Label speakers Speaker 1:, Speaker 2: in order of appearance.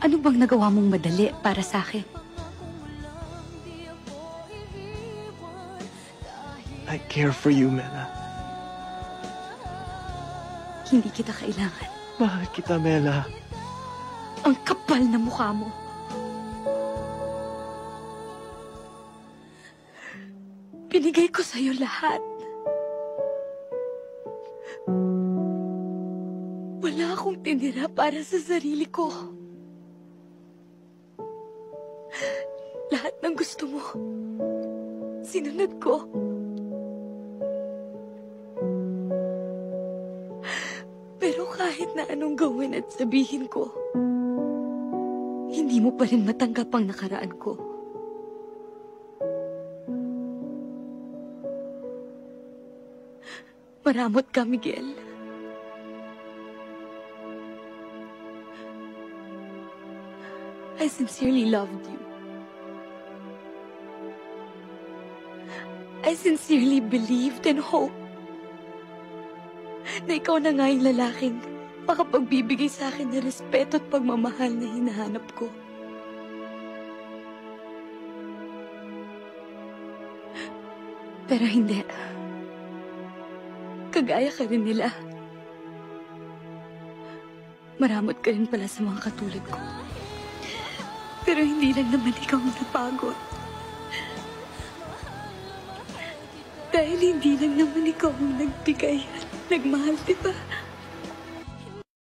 Speaker 1: Ano bang nagawa mong madali para sa akin?
Speaker 2: I care for you, Mela.
Speaker 1: Hindi kita kailangan.
Speaker 2: Mahal kita, Mela.
Speaker 1: Ang kapal na mukha mo. Binigay ko sa'yo lahat. Wala akong tinira para sa sarili ko. Lahat ng gusto mo, sinunod ko. Pero kahit na anong gawin at sabihin ko, hindi mo pa rin matanggap ang nakaraan ko. Maramot ka, Miguel. I sincerely loved you. I sincerely believed and hoped na ikaw na nga yung lalaking makapagbibigay sa akin ng respeto at pagmamahal na hinahanap ko. Pero hindi. Kagaya ka rin nila. Maramot ka rin pala sa mga katulad ko. Pero hindi lang naman ikaw ang napagod. Dahil hindi lang naman ikaw ang nagbigay at nagmahal, di ba?